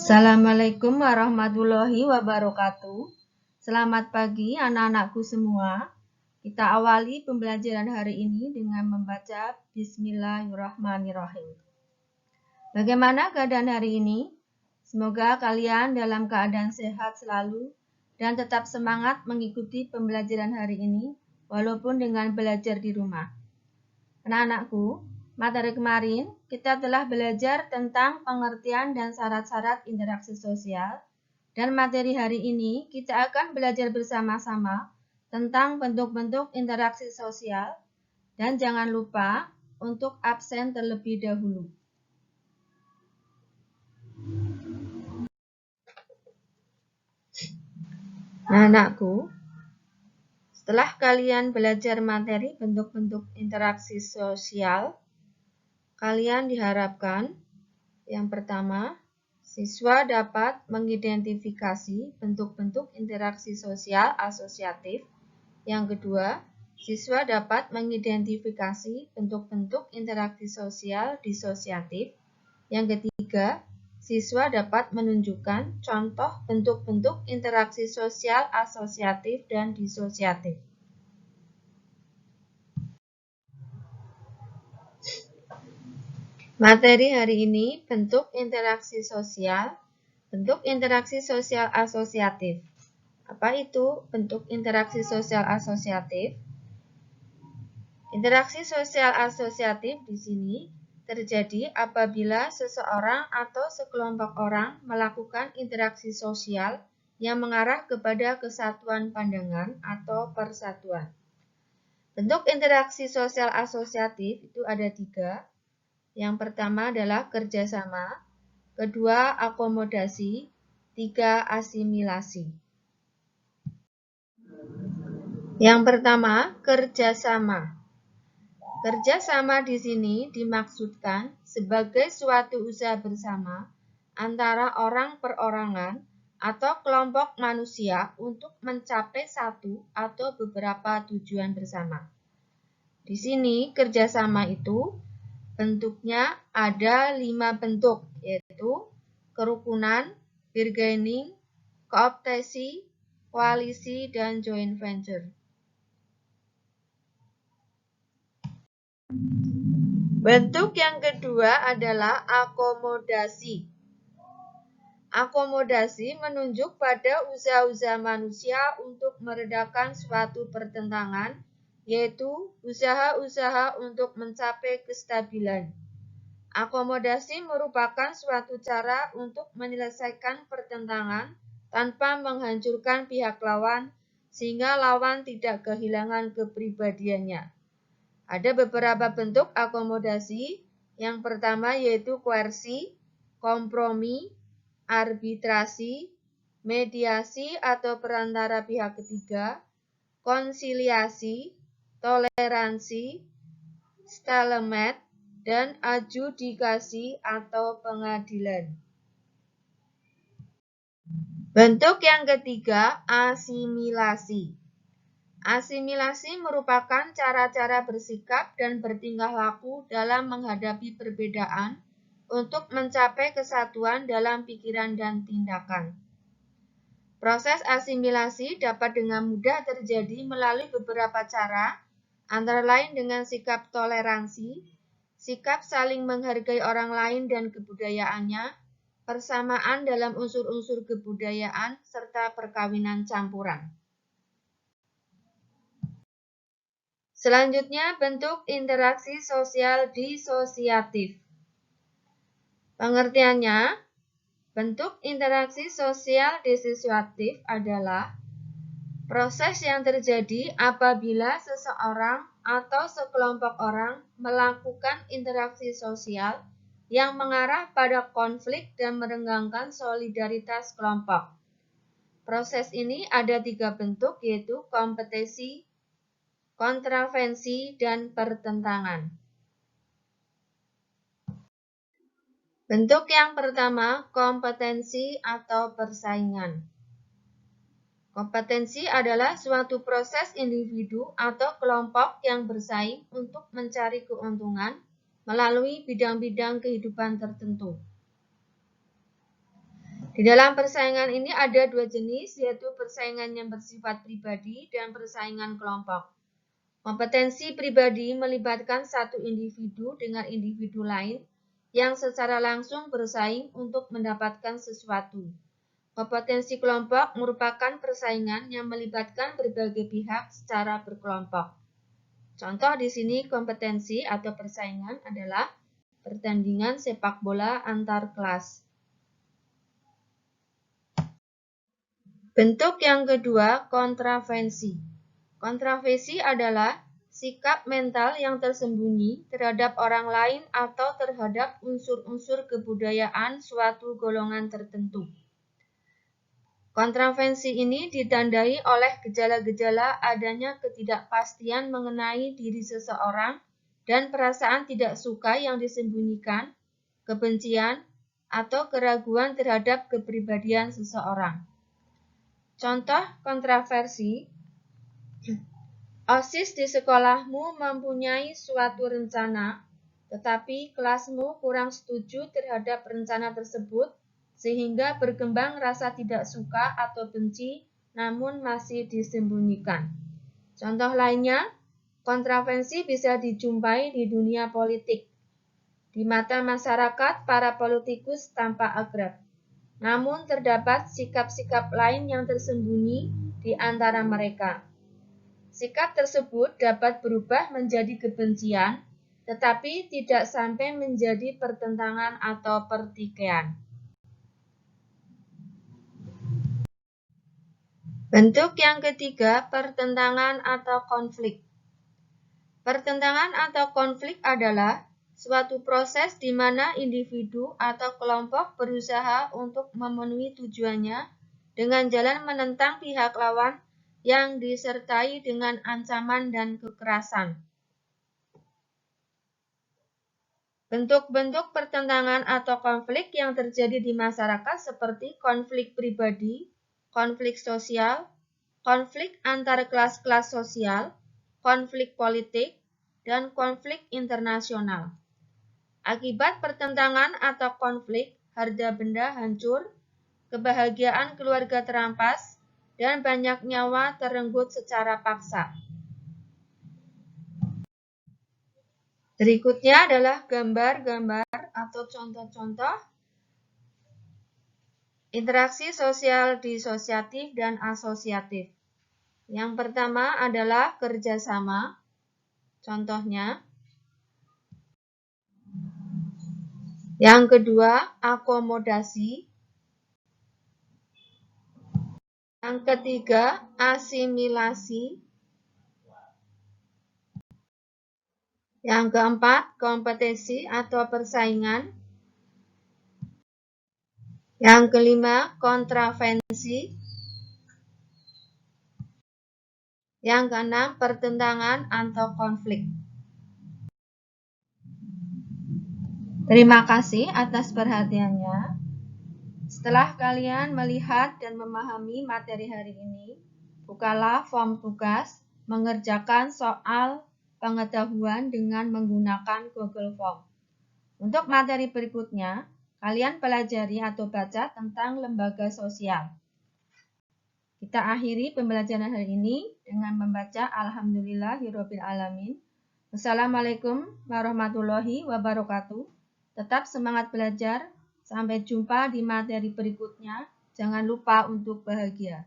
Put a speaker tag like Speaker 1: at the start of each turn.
Speaker 1: Assalamualaikum warahmatullahi wabarakatuh. Selamat pagi anak-anakku semua. Kita awali pembelajaran hari ini dengan membaca Bismillahirrahmanirrahim. Bagaimana keadaan hari ini? Semoga kalian dalam keadaan sehat selalu dan tetap semangat mengikuti pembelajaran hari ini walaupun dengan belajar di rumah. Anak-anakku, materi kemarin kita telah belajar tentang pengertian dan syarat-syarat interaksi sosial, dan materi hari ini kita akan belajar bersama-sama tentang bentuk-bentuk interaksi sosial, dan jangan lupa untuk absen terlebih dahulu. Nah, anakku, setelah kalian belajar materi bentuk-bentuk interaksi sosial, kalian diharapkan yang pertama, siswa dapat mengidentifikasi bentuk-bentuk interaksi sosial asosiatif. Yang kedua, siswa dapat mengidentifikasi bentuk-bentuk interaksi sosial disosiatif. Yang ketiga, siswa dapat menunjukkan contoh bentuk-bentuk interaksi sosial asosiatif dan disosiatif. Materi hari ini bentuk interaksi sosial, bentuk interaksi sosial asosiatif. Apa itu bentuk interaksi sosial asosiatif? Interaksi sosial asosiatif di sini terjadi apabila seseorang atau sekelompok orang melakukan interaksi sosial yang mengarah kepada kesatuan pandangan atau persatuan. Bentuk interaksi sosial asosiatif itu ada 3. Yang pertama adalah kerjasama, kedua akomodasi, 3 asimilasi. Yang pertama, kerjasama. Kerjasama di sini dimaksudkan sebagai suatu usaha bersama antara orang perorangan atau kelompok manusia untuk mencapai satu atau beberapa tujuan bersama. Di sini kerjasama itu bentuknya ada 5 bentuk, yaitu kerukunan, bargaining, kooptasi, koalisi, dan joint venture. Bentuk yang kedua adalah akomodasi. Akomodasi menunjuk pada usaha-usaha manusia untuk meredakan suatu pertentangan, yaitu usaha-usaha untuk mencapai kestabilan. Akomodasi merupakan suatu cara untuk menyelesaikan pertentangan tanpa menghancurkan pihak lawan, sehingga lawan tidak kehilangan kepribadiannya. Ada beberapa bentuk akomodasi. Yang pertama yaitu koersi, kompromi, arbitrasi, mediasi atau perantara pihak ketiga, konsiliasi, toleransi, stalemate, dan adjudikasi atau pengadilan. Bentuk yang ketiga, asimilasi. Asimilasi merupakan cara-cara bersikap dan bertingkah laku dalam menghadapi perbedaan untuk mencapai kesatuan dalam pikiran dan tindakan. Proses asimilasi dapat dengan mudah terjadi melalui beberapa cara, antara lain dengan sikap toleransi, sikap saling menghargai orang lain dan kebudayaannya, persamaan dalam unsur-unsur kebudayaan, serta perkawinan campuran. Selanjutnya, bentuk interaksi sosial disosiatif. Pengertiannya, bentuk interaksi sosial disosiatif adalah proses yang terjadi apabila seseorang atau sekelompok orang melakukan interaksi sosial yang mengarah pada konflik dan merenggangkan solidaritas kelompok. Proses ini ada 3 bentuk, yaitu kompetisi, kontravensi, dan pertentangan. Bentuk yang pertama, kompetensi atau persaingan. Kompetensi adalah suatu proses individu atau kelompok yang bersaing untuk mencari keuntungan melalui bidang-bidang kehidupan tertentu. Di dalam persaingan ini ada dua jenis, yaitu persaingan yang bersifat pribadi dan persaingan kelompok. Kompetensi pribadi melibatkan satu individu dengan individu lain yang secara langsung bersaing untuk mendapatkan sesuatu. Kompetensi kelompok merupakan persaingan yang melibatkan berbagai pihak secara berkelompok. Contoh di sini kompetensi atau persaingan adalah pertandingan sepak bola antar kelas. Bentuk yang kedua, kontravensi. Kontravensi adalah sikap mental yang tersembunyi terhadap orang lain atau terhadap unsur-unsur kebudayaan suatu golongan tertentu. Kontravensi ini ditandai oleh gejala-gejala adanya ketidakpastian mengenai diri seseorang dan perasaan tidak suka yang disembunyikan, kebencian, atau keraguan terhadap kepribadian seseorang. Contoh kontraversi, OSIS di sekolahmu mempunyai suatu rencana, tetapi kelasmu kurang setuju terhadap rencana tersebut, sehingga berkembang rasa tidak suka atau benci, namun masih disembunyikan. Contoh lainnya, kontravensi bisa dijumpai di dunia politik. Di mata masyarakat, para politikus tampak akrab. Namun terdapat sikap-sikap lain yang tersembunyi di antara mereka. Sikap tersebut dapat berubah menjadi kebencian, tetapi tidak sampai menjadi pertentangan atau pertikaian. Bentuk yang ketiga, pertentangan atau konflik. Pertentangan atau konflik adalah suatu proses di mana individu atau kelompok berusaha untuk memenuhi tujuannya dengan jalan menentang pihak lawan yang disertai dengan ancaman dan kekerasan. Bentuk-bentuk pertentangan atau konflik yang terjadi di masyarakat seperti konflik pribadi, konflik sosial, konflik antar kelas-kelas sosial, konflik politik, dan konflik internasional. Akibat pertentangan atau konflik, harta benda hancur, kebahagiaan keluarga terampas, dan banyak nyawa terenggut secara paksa. Berikutnya adalah gambar-gambar atau contoh-contoh interaksi sosial disosiatif dan asosiatif. Yang pertama adalah kerjasama. Contohnya, yang kedua, akomodasi. Yang ketiga, asimilasi. Yang keempat, kompetisi atau persaingan. Yang kelima, kontravensi. Yang keenam, pertentangan atau konflik. Terima kasih atas perhatiannya. Setelah kalian melihat dan memahami materi hari ini, bukalah form tugas mengerjakan soal pengetahuan dengan menggunakan Google Form. Untuk materi berikutnya, kalian pelajari atau baca tentang lembaga sosial. Kita akhiri pembelajaran hari ini dengan membaca Alhamdulillahirabbil alamin. Wassalamualaikum warahmatullahi wabarakatuh. Tetap semangat belajar. Sampai jumpa di materi berikutnya. Jangan lupa untuk bahagia.